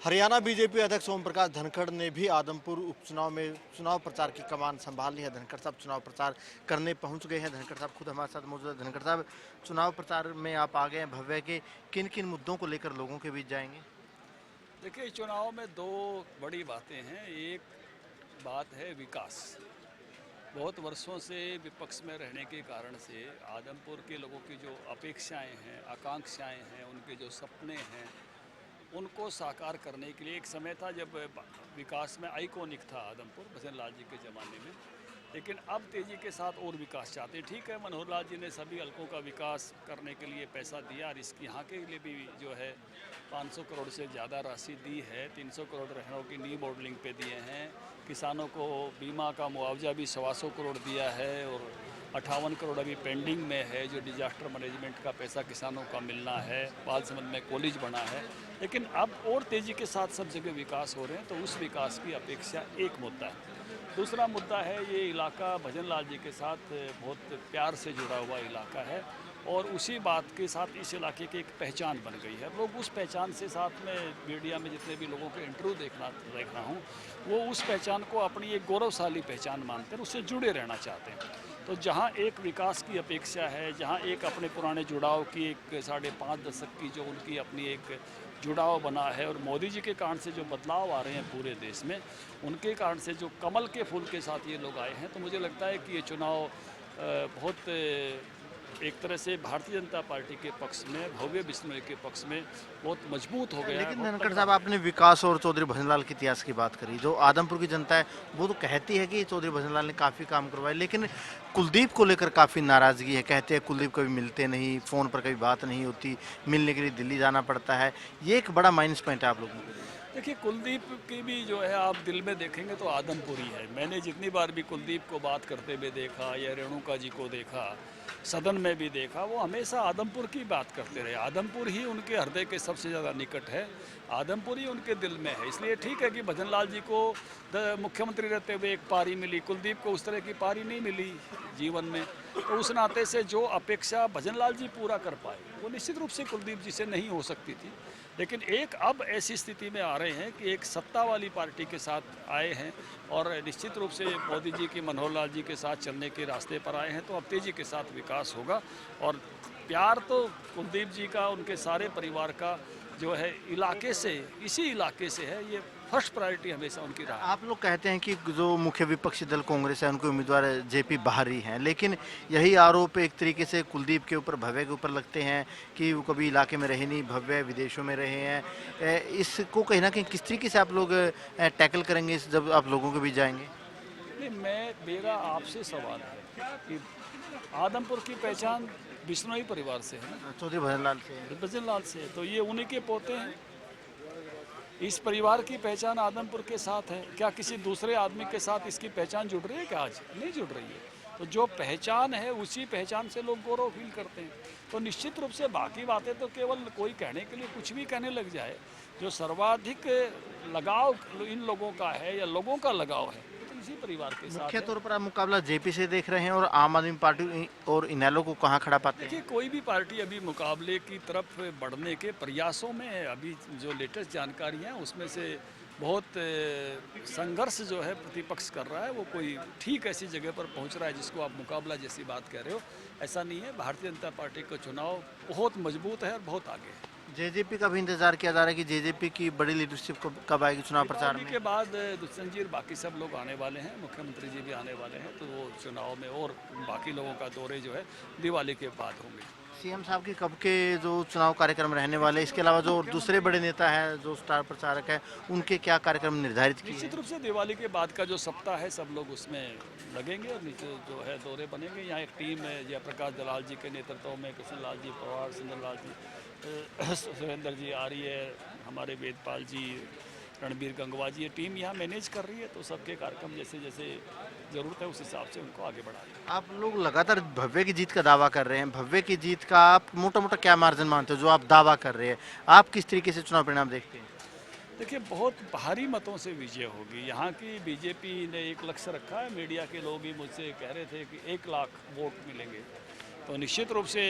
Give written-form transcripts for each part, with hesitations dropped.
Haryana BJP अध्यक्ष ओम प्रकाश धनखड़ ने भी आदमपुर उपचुनाव में चुनाव प्रचार की कमान संभाल ली है। धनखड़ साहब चुनाव प्रचार करने पहुंच गए हैं। धनखड़ साहब खुद हमारे साथ मौजूद है। धनखड़ साहब, चुनाव प्रचार में आप आ गए हैं भव्य के, किन किन मुद्दों को लेकर लोगों के बीच जाएंगे? देखिए, चुनाव में दो बड़ी बातें हैं। एक बात है विकास। बहुत वर्षों से विपक्ष में रहने के कारण से आदमपुर के लोगों की जो अपेक्षाएं हैं, आकांक्षाएं हैं, उनके जो सपने हैं, उनको साकार करने के लिए एक समय था जब विकास में आइकॉनिक था आदमपुर भजन लाल जी के ज़माने में। लेकिन अब तेज़ी के साथ और विकास चाहते हैं। ठीक है, मनोहर लाल जी ने सभी हलकों का विकास करने के लिए पैसा दिया और इसकी यहाँ के लिए भी जो है 500 करोड़ से ज़्यादा राशि दी है। 300 करोड़ रहनों की नी मॉडलिंग पे दिए हैं। किसानों को बीमा का मुआवजा भी 125 करोड़ दिया है और 58 करोड़ अभी पेंडिंग में है जो डिजास्टर मैनेजमेंट का पैसा किसानों का मिलना है। बालसमंद में कॉलेज बना है। लेकिन अब और तेज़ी के साथ सब जगह विकास हो रहे हैं, तो उस विकास की अपेक्षा एक मुद्दा है। दूसरा मुद्दा है ये इलाका भजन लाल जी के साथ बहुत प्यार से जुड़ा हुआ इलाका है और उसी बात के साथ इस इलाके की एक पहचान बन गई है। लोग उस पहचान से, साथ में मीडिया में जितने भी लोगों के इंटरव्यू देख रहा हूँ, वो उस पहचान को अपनी एक गौरवशाली पहचान मानते हैं, उससे जुड़े रहना चाहते हैं। तो जहाँ एक विकास की अपेक्षा है, जहाँ एक अपने पुराने जुड़ाव की एक 5.5 दशक की जो उनकी अपनी एक जुड़ाव बना है और मोदी जी के कारण से जो बदलाव आ रहे हैं पूरे देश में, उनके कारण से जो कमल के फूल के साथ ये लोग आए हैं, तो मुझे लगता है कि ये चुनाव बहुत एक तरह से भारतीय जनता पार्टी के पक्ष में, भव्य बिश्नोई के पक्ष में बहुत मजबूत हो गया है। लेकिन धनखड़ साहब, आपने विकास और चौधरी भजनलाल के इतिहास की बात करी। जो आदमपुर की जनता है वो तो कहती है कि चौधरी भजनलाल ने काफ़ी काम करवाए, लेकिन कुलदीप को लेकर काफ़ी नाराज़गी है। कहते हैं कुलदीप कभी मिलते नहीं, फ़ोन पर कभी बात नहीं होती, मिलने के लिए दिल्ली जाना पड़ता है। ये एक बड़ा माइनस पॉइंट है आप लोगों के लिए। देखिए, कुलदीप की भी जो है आप दिल में देखेंगे तो आदमपुरी है। मैंने जितनी बार भी कुलदीप को बात करते हुए देखा या रेणुका जी को देखा, सदन में भी देखा, वो हमेशा आदमपुर की बात करते रहे। आदमपुर ही उनके हृदय के सबसे ज़्यादा निकट है, आदमपुर ही उनके दिल में है। इसलिए ठीक है कि भजन लाल जी को मुख्यमंत्री रहते हुए एक पारी मिली, कुलदीप को उस तरह की पारी नहीं मिली जीवन में। तो उस नाते से जो अपेक्षा भजन लाल जी पूरा कर पाए वो निश्चित रूप से कुलदीप जी से नहीं हो सकती थी। लेकिन एक अब ऐसी स्थिति में आ रहे हैं कि एक सत्ता वाली पार्टी के साथ आए हैं और निश्चित रूप से मोदी जी की, मनोहर लाल जी के साथ चलने के रास्ते पर आए हैं, तो अब तेज़ी के साथ विकास होगा। और प्यार तो कुलदीप जी का, उनके सारे परिवार का जो है इलाके से, इसी इलाके से है। ये फर्स्ट प्रायोरिटी हमेशा उनकी रहा है। आप लोग कहते हैं कि जो मुख्य विपक्षी दल कांग्रेस है उनके उम्मीदवार जेपी बाहरी हैं, लेकिन यही आरोप एक तरीके से कुलदीप के ऊपर, भव्य के ऊपर लगते हैं कि वो कभी इलाके में रहे नहीं, भव्य विदेशों में रहे हैं। इसको कहीं ना कहीं किस तरीके से आप लोग टैकल करेंगे जब आप लोगों के बीच जाएंगे? नहीं, मेरा आपसे सवाल है कि आदमपुर की पहचान बिश्नोई परिवार से है ना, चौधरी भजनलाल से। भजन लाल से, तो ये उन्हीं के पोते हैं। इस परिवार की पहचान आदमपुर के साथ है। क्या किसी दूसरे आदमी के साथ इसकी पहचान जुड़ रही है? क्या आज नहीं जुड़ रही है। तो जो पहचान है उसी पहचान से लोग गौरव फील करते हैं। तो निश्चित रूप से बाकी बातें तो केवल कोई कहने के लिए कुछ भी कहने लग जाए। जो सर्वाधिक लगाव इन लोगों का है या लोगों का लगाव है तो इसी परिवार के साथ मुख्य है। तौर पर आप मुकाबला जेपी से देख रहे हैं और आम आदमी पार्टी और इनेलो को कहाँ खड़ा पाते हैं? देखिए, कोई भी पार्टी अभी मुकाबले की तरफ बढ़ने के प्रयासों में है। अभी जो लेटेस्ट जानकारी है उसमें से बहुत संघर्ष जो है प्रतिपक्ष कर रहा है, वो कोई ठीक ऐसी जगह पर पहुंच रहा है जिसको आप मुकाबला जैसी बात कह रहे हो, ऐसा नहीं है। भारतीय जनता पार्टी का चुनाव बहुत मजबूत है और बहुत आगे है। जेजेपी का भी इंतजार किया जा रहा है कि जेजेपी की बड़ी लीडरशिप कब आएगी चुनाव प्रचार दीपावली में? के बाद दुष्यंत जी बाकी सब लोग आने वाले हैं, मुख्यमंत्री जी भी आने वाले हैं, तो वो चुनाव में और बाकी लोगों का दौरे जो है दिवाली के बाद होंगे। सीएम साहब की कब के जो चुनाव कार्यक्रम रहने वाले, इसके अलावा जो दूसरे बड़े नेता हैं, जो स्टार प्रचारक है, उनके क्या कार्यक्रम निर्धारित किए हैं? निश्चित रूप से दिवाली के बाद का जो सप्ताह है सब लोग उसमें लगेंगे और नीचे जो है दौरे बनेंगे। यहाँ एक टीम है जयप्रकाश दलाल जी के नेतृत्व में, कृष्ण लाल जी पवार, सुंदर लाल जी, सुरेंद्र जी आ रही है, हमारे वेदपाल जी, रणबीर गंगवा जी, ये टीम यहाँ मैनेज कर रही है। तो सबके कार्यक्रम जैसे जैसे ज़रूरत है उस हिसाब से उनको आगे बढ़ा रही है। आप लोग लगातार भव्य की जीत का दावा कर रहे हैं। भव्य की जीत का आप मोटा मोटा क्या मार्जिन मानते हो जो आप दावा कर रहे हैं? आप किस तरीके से चुनाव परिणाम देखते हैं? देखिए, बहुत भारी मतों से विजय होगी। यहाँ की बीजेपी ने एक लक्ष्य रखा है। मीडिया के लोग भी मुझसे कह रहे थे कि 1 लाख वोट मिलेंगे। तो निश्चित रूप से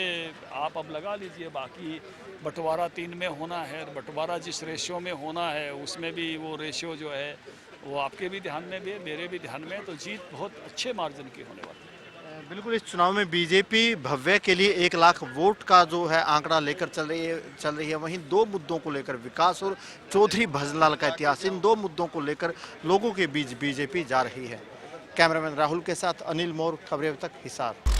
आप अब लगा लीजिए, बाकी बंटवारा 3 में होना है, बंटवारा जिस रेशियो में होना है उसमें भी वो रेशियो जो है वो आपके भी ध्यान में भी है, मेरे भी ध्यान में है, तो जीत बहुत अच्छे मार्जिन की होने वाली है। बिल्कुल, इस चुनाव में बीजेपी भव्य के लिए 1 लाख वोट का जो है आंकड़ा लेकर चल रही है। वहीं 2 मुद्दों को लेकर, विकास और चौधरी भजनलाल का इतिहास, इन 2 मुद्दों को लेकर लोगों के बीच बीजेपी जा रही है। कैमरामैन राहुल के साथ अनिल मोर, खबरें अब तक, हिसार।